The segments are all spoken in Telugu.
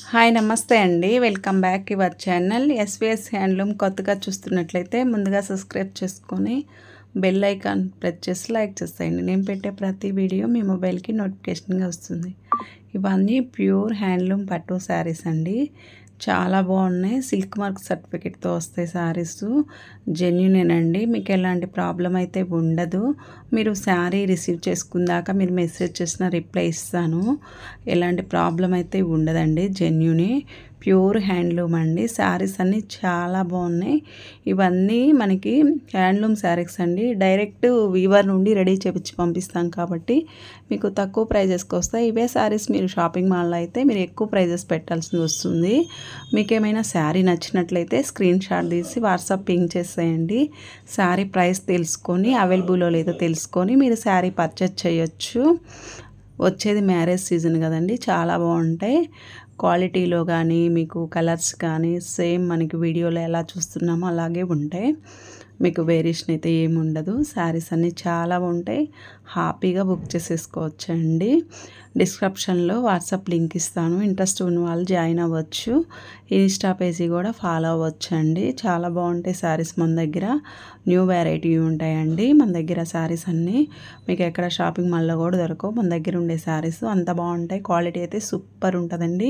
హాయ్ నమస్తే అండి. Welcome back your channel SVS handloom. కొత్తగా చూస్తున్నట్లయితే ముందుగా సబ్స్క్రైబ్ చేసుకొని బెల్ ఐకాన్ ప్రెస్ చేసి లైక్ చేసేయండి. నేను పెట్టే ప్రతి వీడియో మీ మొబైల్కి నోటిఫికేషన్గా వస్తుంది. ఇవన్నీ ప్యూర్ హ్యాండ్లూమ్ పట్టు శారీస్ అండి. చాలా బాగున్నాయి. సిల్క్ మార్క్ సర్టిఫికేట్తో వస్తాయి శారీస్. జెన్యునేనండి. మీకు ఎలాంటి ప్రాబ్లం అయితే ఉండదు. మీరు శారీ రిసీవ్ చేసుకుందాక మీరు మెసేజ్ చేసిన రిప్లై ఇస్తాను. ఎలాంటి ప్రాబ్లం అయితే ఉండదండి. జెన్యునే ప్యూర్ హ్యాండ్లూమ్ అండి. శారీస్ అన్నీ చాలా బాగున్నాయి. ఇవన్నీ మనకి హ్యాండ్లూమ్ శారీస్ అండి. డైరెక్ట్ వీవర్ నుండి రెడీ చేపించి పంపిస్తాం కాబట్టి మీకు తక్కువ ప్రైజెస్కి వస్తాయి. ఇవే శారీస్ మీరు షాపింగ్ మాల్లో అయితే మీరు ఎక్కువ ప్రైజెస్ పెట్టాల్సి వస్తుంది. మీకు ఏమైనా శారీ నచ్చినట్లయితే స్క్రీన్ షాట్ తీసి వాట్సాప్ పింగ్ చేసేయండి. శారీ ప్రైస్ తెలుసుకొని అవైలబుల్లో లేదో తెలుసుకొని మీరు శారీ పర్చేజ్ చేయొచ్చు. వచ్చేది మ్యారేజ్ సీజన్ కదండి. చాలా బాగుంటాయి. క్వాలిటీలో కానీ మీకు కలర్స్ కానీ సేమ్ మనకి వీడియోలో ఎలా చూస్తున్నామో అలాగే ఉంటాయి. మీకు వేరియేషన్ అయితే ఏమి ఉండదు. శారీస్ అన్నీ చాలా బాగుంటాయి. హ్యాపీగా బుక్ చేసేసుకోవచ్చండి. డిస్క్రిప్షన్లో వాట్సాప్ లింక్ ఇస్తాను. ఇంట్రెస్ట్ ఉన్న వాళ్ళు జాయిన్ అవ్వచ్చు. ఇన్స్టా పేజీ కూడా ఫాలో అవ్వచ్చండి. చాలా బాగుంటాయి శారీస్. మన దగ్గర న్యూ వెరైటీ ఉంటాయండి. మన దగ్గర శారీస్ అన్నీ మీకు ఎక్కడ షాపింగ్ మాల్లో కూడా దొరకవు. మన దగ్గర ఉండే శారీస్ అంత బాగుంటాయి. క్వాలిటీ అయితే సూపర్ ఉంటుందండి.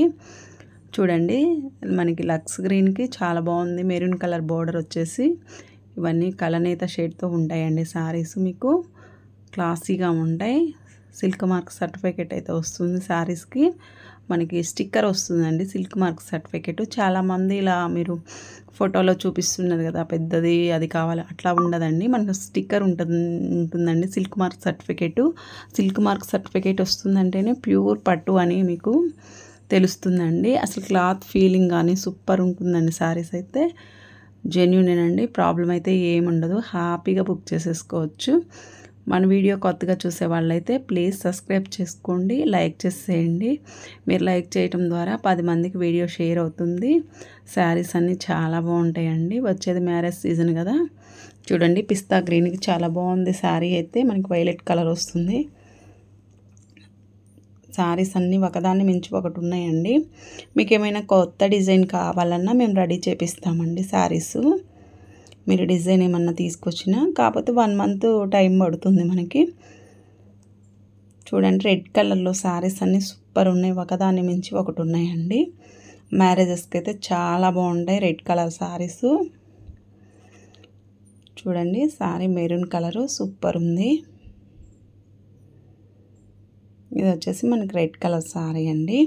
చూడండి, మనకి లక్స్ గ్రీన్కి చాలా బాగుంది. మెరూన్ కలర్ బోర్డర్ వచ్చేసి ఇవన్నీ కలనేత షేడ్తో ఉంటాయండి. శారీస్ మీకు క్లాసీగా ఉంటాయి. సిల్క్ మార్క్ సర్టిఫికేట్ అయితే వస్తుంది శారీస్కి. మనకి స్టిక్కర్ వస్తుందండి సిల్క్ మార్క్ సర్టిఫికేట్. చాలామంది ఇలా మీరు ఫోటోలో చూపిస్తున్నది కదా పెద్దది అది కావాలి, అట్లా ఉండదండి. మనకు స్టిక్కర్ ఉంటుందండి silk mark certificate. Silk mark certificate వస్తుందంటేనే ప్యూర్ పట్టు అని మీకు తెలుస్తుందండి. అసలు క్లాత్ ఫీలింగ్ కానీ సూపర్ ఉంటుందండి. శారీస్ అయితే జెన్యునేనండి. ప్రాబ్లం అయితే ఏముండదు. హ్యాపీగా బుక్ చేసేసుకోవచ్చు. మన వీడియో కొత్తగా చూసే వాళ్ళైతే ప్లీజ్ సబ్స్క్రైబ్ చేసుకోండి, లైక్ చేసేయండి. మీరు లైక్ చేయటం ద్వారా 10 మందికి వీడియో షేర్ అవుతుంది. శారీస్ అన్నీ చాలా బాగుంటాయండి. వచ్చేది మ్యారేజ్ సీజన్ కదా. చూడండి, పిస్తా గ్రీన్కి చాలా బాగుంది శారీ అయితే. మనకి వైలెట్ కలర్ వస్తుంది. శారీస్ అన్నీ ఒకదాన్ని మించి ఒకటి ఉన్నాయండి. మీకు ఏమైనా కొత్త డిజైన్ కావాలన్నా మేము రెడీ చేపిస్తామండి శారీస్. మీరు డిజైన్ ఏమన్నా తీసుకొచ్చినా, కాకపోతే 1 మంత్ టైం పడుతుంది మనకి. చూడండి, రెడ్ కలర్లో శారీస్ అన్నీ సూపర్ ఉన్నాయి. ఒకదాన్ని మించి ఒకటి ఉన్నాయండి. మ్యారేజెస్కి అయితే చాలా బాగుంటాయి రెడ్ కలర్ శారీస్. చూడండి, శారీ మెరూన్ కలరు సూపర్ ఉంది. ఇది వచ్చేసి మనకి రెడ్ కలర్ శారీ అండి.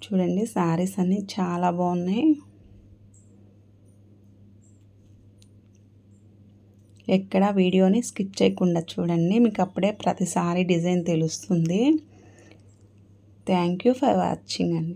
చూడండి, శారీస్ అన్నీ చాలా బాగున్నాయి. ఎక్కడ వీడియోని స్కిప్ చేయకుండా చూడండి. మీకు అప్పుడే ప్రతిసారి డిజైన్ తెలుస్తుంది. థ్యాంక్ యూ ఫర్ వాచింగ్ అండి.